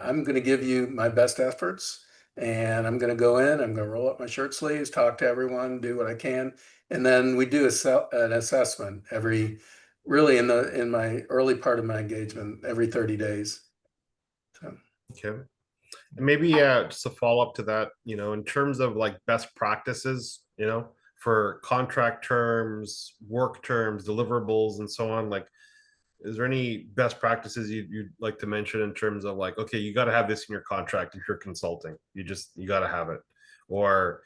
I'm going to give you my best efforts, and I'm going to go in, I'm going to roll up my shirt sleeves, talk to everyone, do what I can. And then we do an assessment really in my early part of my engagement, every 30 days. So. Okay. And maybe just a follow up to that, in terms of like best practices, for contract terms, work terms, deliverables, and so on, like, is there any best practices you'd like to mention in terms of like, okay, you got to have this in your contract if you're consulting, you got to have it, or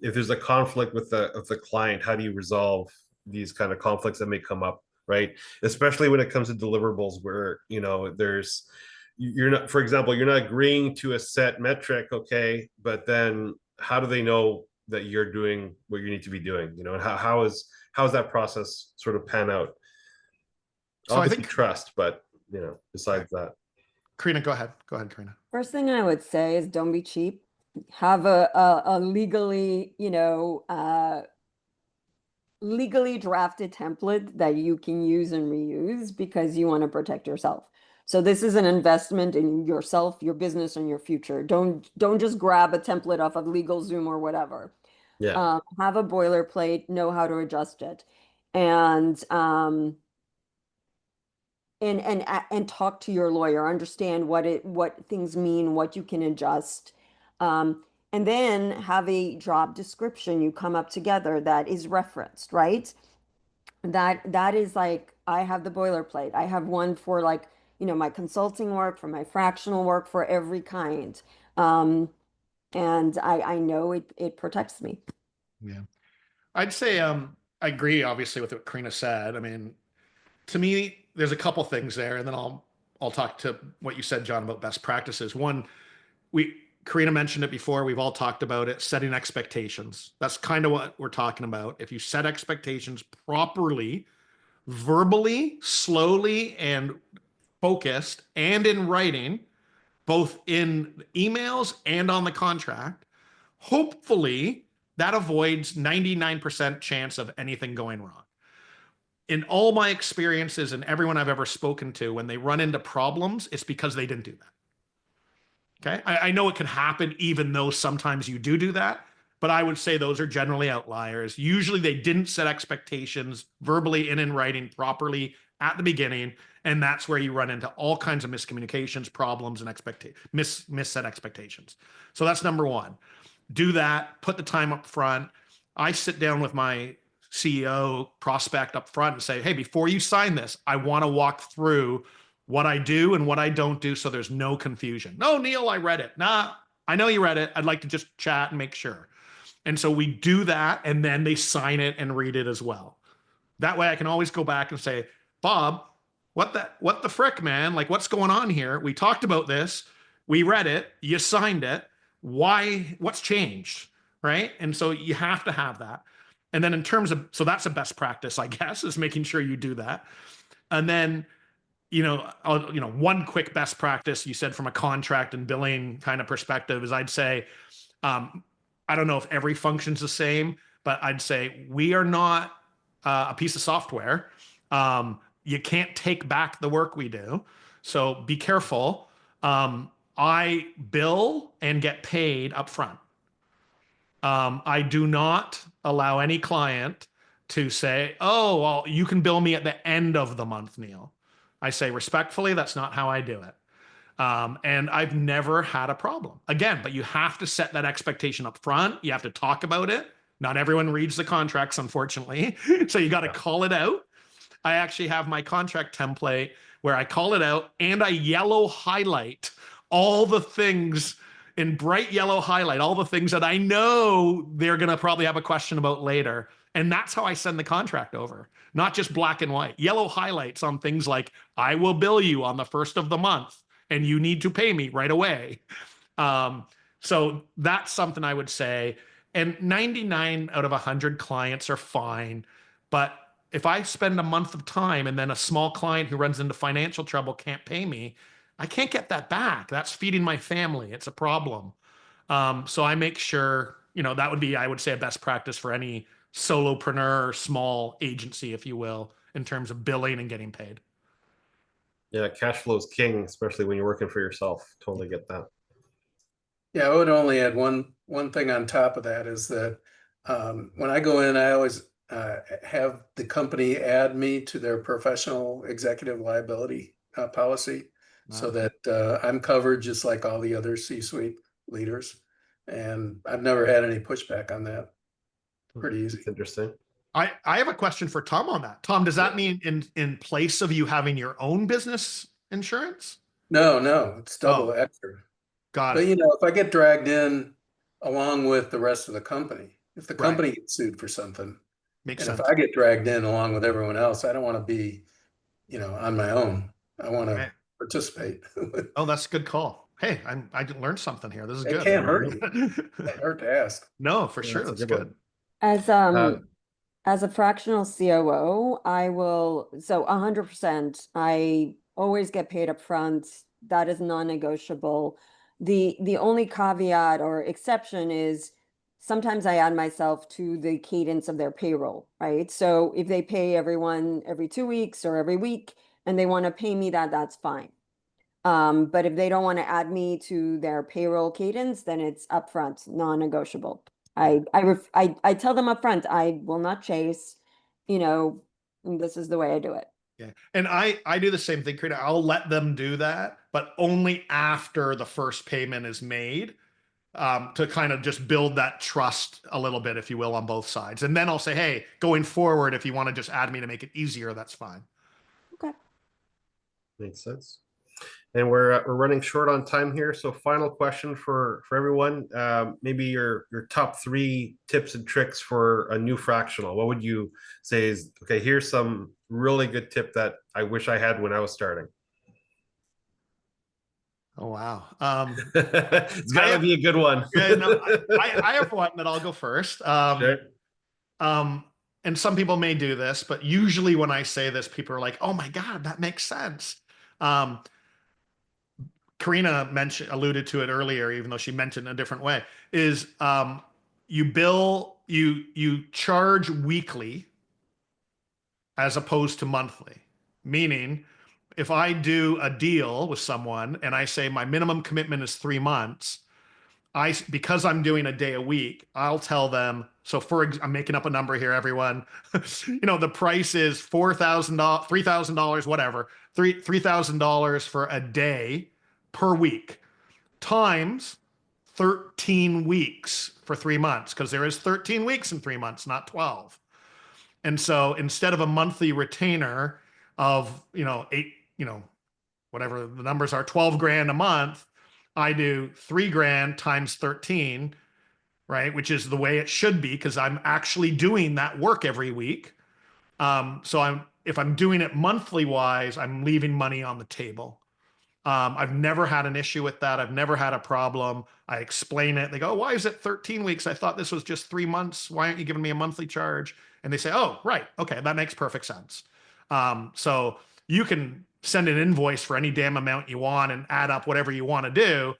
if there's a conflict with the client, how do you resolve these kind of conflicts that may come up, right? Especially when it comes to deliverables where you're not, for example, you're not agreeing to a set metric, okay, but then how do they know that you're doing what you need to be doing, and how's that process sort of pan out? So I Obviously think, trust, but besides that. Karina, go ahead, Karina. First thing I would say is don't be cheap. Have a legally, legally drafted template that you can use and reuse because you want to protect yourself. So this is an investment in yourself, your business, and your future. Don't just grab a template off of LegalZoom or whatever. Yeah. Have a boilerplate, know how to adjust it, and talk to your lawyer, understand what things mean, what you can adjust. And then have a job description you come up together that is referenced, right? That is like, I have the boilerplate. I have one for like, my consulting work, for my fractional work, for every kind. And I know it protects me. Yeah. I'd say I agree obviously with what Karina said. I mean, to me, there's a couple things there, and then I'll talk to what you said, John, about best practices. One, Karina mentioned it before, we've all talked about it, setting expectations. That's kind of what we're talking about. If you set expectations properly, verbally, slowly, and focused, and in writing, both in emails and on the contract, hopefully that avoids 99% chance of anything going wrong. In all my experiences and everyone I've ever spoken to, when they run into problems, it's because they didn't do that. Okay. I know it can happen even though sometimes you do that, but I would say those are generally outliers. Usually they didn't set expectations verbally and in writing properly at the beginning. And that's where you run into all kinds of miscommunications, problems, and misset expectations. So that's number one. Do that, put the time up front. I sit down with my CEO prospect up front and say, hey, before you sign this, I want to walk through what I do and what I don't do so there's no confusion. No, Neil, I read it. Nah, I know you read it. I'd like to just chat and make sure. And so we do that, and then they sign it and read it as well. That way I can always go back and say, Bob, what the frick, man? Like, what's going on here? We talked about this. We read it. You signed it. Why? What's changed? Right? And so you have to have that. And then in terms of, so that's a best practice, I guess, is making sure you do that. And then, one quick best practice you said from a contract and billing kind of perspective is I'd say, I don't know if every function's the same, but I'd say we are not a piece of software. You can't take back the work we do. So be careful. I bill and get paid up front. I do not allow any client to say, oh, well, you can bill me at the end of the month, Neil. I say respectfully, that's not how I do it. And I've never had a problem. Again, but you have to set that expectation up front. You have to talk about it. Not everyone reads the contracts, unfortunately. So you got to call it out. I actually have my contract template where I call it out and I yellow highlight all the things in bright yellow highlight, all the things that I know they're going to probably have a question about later. And that's how I send the contract over, not just black and white. Yellow highlights on things like, I will bill you on the first of the month and you need to pay me right away. So that's something I would say. And 99 out of 100 clients are fine. But if I spend a month of time and then a small client who runs into financial trouble can't pay me, I can't get that back. That's feeding my family. It's a problem. So I make sure, that would be, I would say, a best practice for any solopreneur, small agency, if you will, in terms of billing and getting paid. Yeah, cash flow is king, especially when you're working for yourself. Totally get that. Yeah, I would only add one thing on top of that is that when I go in, I always have the company add me to their professional executive liability policy, so that I'm covered just like all the other C-suite leaders. And I've never had any pushback on that. Pretty easy. It's interesting. I have a question for Tom on that. Tom, does that mean in place of you having your own business insurance? No, it's double extra. Got But it. if I get dragged in along with the rest of the company, if the Right. company gets sued for something, Makes and sense. if I get dragged in along with everyone else, I don't want to be, on my own. I want to Right. participate. Oh, that's a good call. Hey, I learned something here. This is It good. can't hurt you. It can't hurt to ask. No, for Yeah, sure. that's That's a good good. As a fractional COO, I will, so 100%, I always get paid up front. That is non-negotiable. The only caveat or exception is sometimes I add myself to the cadence of their payroll, right? So if they pay everyone every 2 weeks or every week and they want to pay me that, that's fine. But if they don't want to add me to their payroll cadence, then it's upfront, non-negotiable. I tell them upfront, I will not chase, this is the way I do it. Yeah. And I do the same thing, Karina. I'll let them do that, but only after the first payment is made, to kind of just build that trust a little bit, if you will, on both sides. And then I'll say, hey, going forward, if you want to just add me to make it easier, that's fine. Okay. Makes sense. And we're running short on time here. So final question for everyone. Maybe your top 3 tips and tricks for a new fractional. What would you say is, okay, here's some really good tip that I wish I had when I was starting. Oh, wow. It's gotta be a good one. Yeah, no, I have one that I'll go first. Sure. And some people may do this, but usually when I say this, people are like, oh my God, that makes sense. Karina alluded to it earlier, even though she mentioned it a different way, is you charge weekly as opposed to monthly. Meaning, if I do a deal with someone and I say my minimum commitment is 3 months, because I'm doing a day a week, I'll tell them. So I'm making up a number here, everyone. The price is $4,000, $3,000, whatever, $3,000 for a day per week, times 13 weeks for 3 months, because there is 13 weeks in 3 months, not 12. And so instead of a monthly retainer of, 8, whatever the numbers are, 12 grand a month, I do 3 grand times 13, right? Which is the way it should be, because I'm actually doing that work every week. So if I'm doing it monthly wise, I'm leaving money on the table. I've never had an issue with that. I've never had a problem. I explain it. They go, why is it 13 weeks? I thought this was just 3 months. Why aren't you giving me a monthly charge? And they say, oh, right. Okay. That makes perfect sense. So you can send an invoice for any damn amount you want and add up whatever you want to do,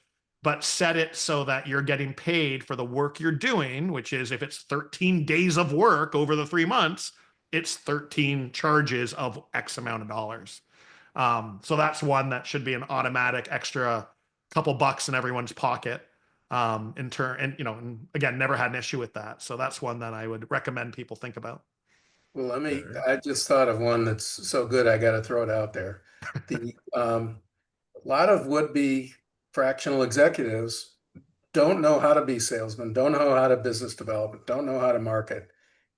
but set it so that you're getting paid for the work you're doing, which is, if it's 13 days of work over the 3 months, it's 13 charges of X amount of dollars. So that's one that should be an automatic extra couple bucks in everyone's pocket. And again, never had an issue with that. So that's one that I would recommend people think about. Well, I just thought of one that's so good, I got to throw it out there. A lot of would-be fractional executives don't know how to be salesmen, don't know how to business development, don't know how to market.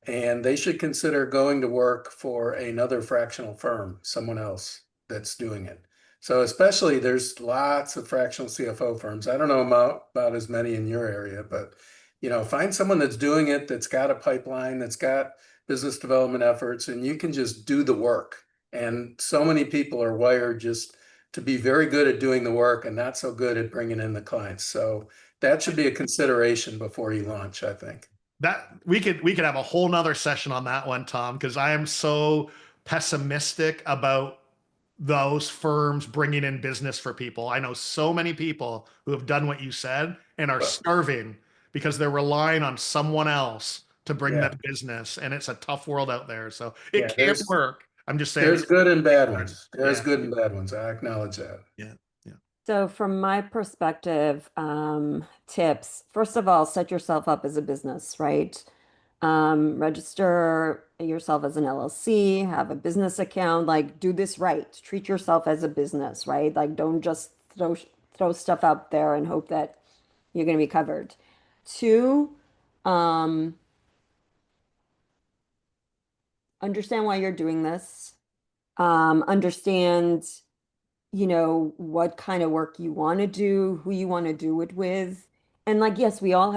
And they should consider going to work for another fractional firm, someone else that's doing it. So especially, there's lots of fractional CFO firms. I don't know about as many in your area, but find someone that's doing it, that's got a pipeline, that's got business development efforts, and you can just do the work. And so many people are wired just to be very good at doing the work and not so good at bringing in the clients. So that should be a consideration before you launch, I think. That we could have a whole nother session on that one, Tom, because I am so pessimistic about those firms bringing in business for people. I know so many people who have done what you said and are Well, starving because they're relying on someone else to bring yeah, them business, and it's a tough world out there. So yeah. it can't work. I'm just saying. There's good and bad ones. There's Yeah, good and bad ones. I acknowledge that. yeah, yeah. So from my perspective, tips, first of all, set yourself up as a business, right? Register yourself as an LLC, have a business account, like do this right. Treat yourself as a business, right? Like don't just throw stuff out there and hope that you're going to be covered. Two, um, understand why you're doing this. Understand, what kind of work you want to do, who you want to do it with. And like, yes, we've all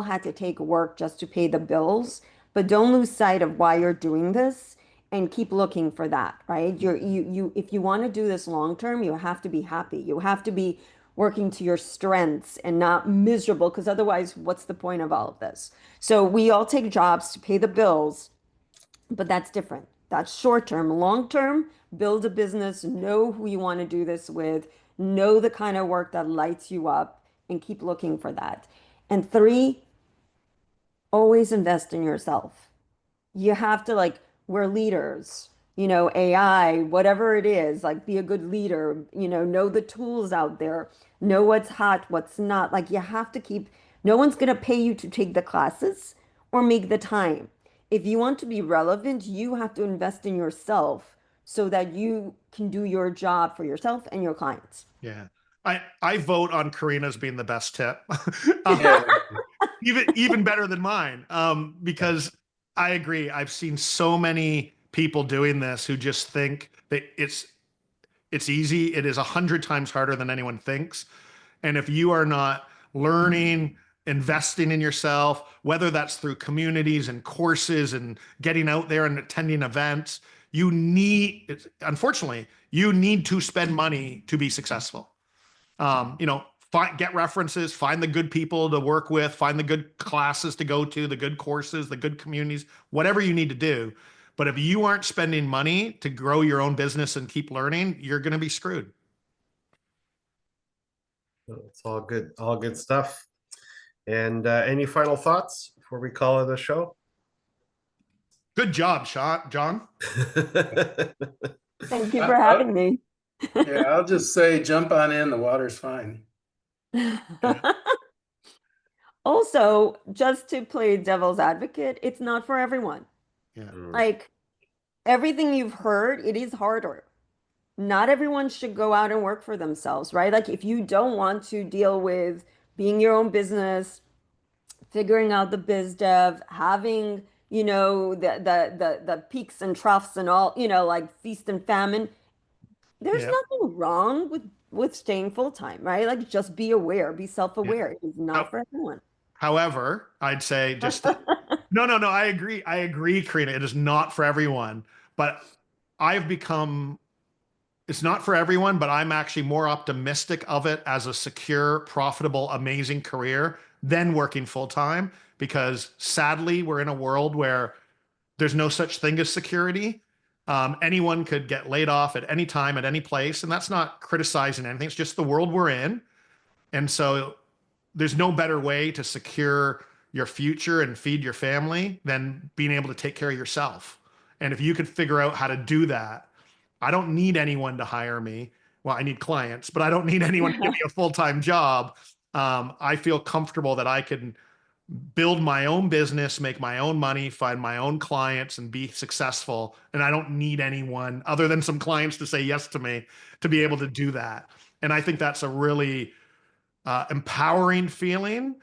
had to take work just to pay the bills, but don't lose sight of why you're doing this and keep looking for that, right? If you want to do this long term, you have to be happy. You have to be working to your strengths and not miserable, because otherwise, what's the point of all of this? So we all take jobs to pay the bills, but that's different. That's short term. Long term, build a business, know who you want to do this with, know the kind of work that lights you up, and keep looking for that. And three, always invest in yourself. You have to, like, we're leaders, AI, whatever it is, like be a good leader, know the tools out there, know what's hot, what's not. Like you have to keep, no one's going to pay you to take the classes or make the time. If you want to be relevant, you have to invest in yourself so that you can do your job for yourself and your clients. Yeah. I vote on Karina's being the best tip. Um, Yeah, even better than mine. Because I agree. I've seen so many people doing this who just think that it's easy. It is 100 times harder than anyone thinks. And if you are not learning, investing in yourself, whether that's through communities and courses and getting out there and attending events, unfortunately, you need to spend money to be successful. Get references, find the good people to work with, find the good classes to go to, the good courses, the good communities, whatever you need to do. But if you aren't spending money to grow your own business and keep learning, you're going to be screwed. It's all good stuff. And any final thoughts before we call it a show? Good job, John. Thank you for having me. yeah, I'll just say jump on in. The water's fine. Also, just to play devil's advocate, it's not for everyone. Yeah. Like everything you've heard, it is harder. Not everyone should go out and work for themselves, right? Like if you don't want to deal with being your own business, figuring out the biz dev, having, the peaks and troughs and all, like feast and famine, there's Yeah. nothing wrong with staying full time, right? Like just be aware, be self-aware. It is not for everyone. However, I'd say no. I agree, Karina. It is not for everyone, but it's not for everyone, but I'm actually more optimistic of it as a secure, profitable, amazing career than working full time, because sadly, we're in a world where there's no such thing as security. Anyone could get laid off at any time, at any place. And that's not criticizing anything. It's just the world we're in. And so there's no better way to secure your future and feed your family than being able to take care of yourself. And if you could figure out how to do that, I don't need anyone to hire me. Well, I need clients, but I don't need anyone to give me a full-time job. I feel comfortable that I can build my own business, make my own money, find my own clients, and be successful. And I don't need anyone other than some clients to say yes to me to be able to do that. And I think that's a really empowering feeling.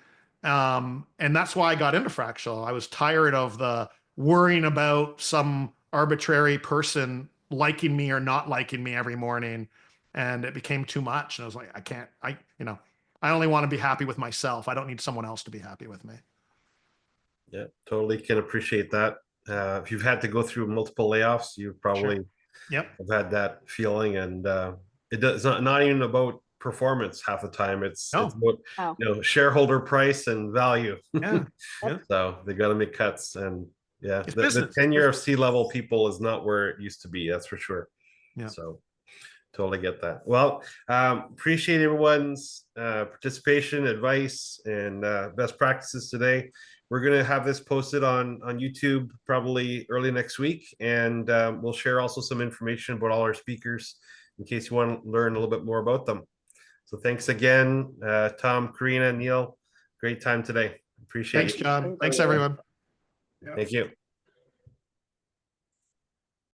And that's why I got into Fractional. I was tired of the worrying about some arbitrary person liking me or not liking me every morning. And it became too much. And I was like, I only want to be happy with myself. I don't need someone else to be happy with me. Yeah, totally can appreciate that. If you've had to go through multiple layoffs, you probably Yep. have had that feeling. And it's not even about performance half the time. It's No. about, Wow. shareholder price and value. Yeah. Yeah. So they got to make cuts, and It's the business. tenure of C-level people is not where it used to be. That's for sure. Yeah. So totally get that. Well, appreciate everyone's participation, advice, and best practices today. We're going to have this posted on YouTube probably early next week, and we'll share also some information about all our speakers in case you want to learn a little bit more about them. So thanks again, Tom, Karina, Neil. Great time today. Appreciate Thanks, it. John. Thanks, everyone. Yeah. Thank you.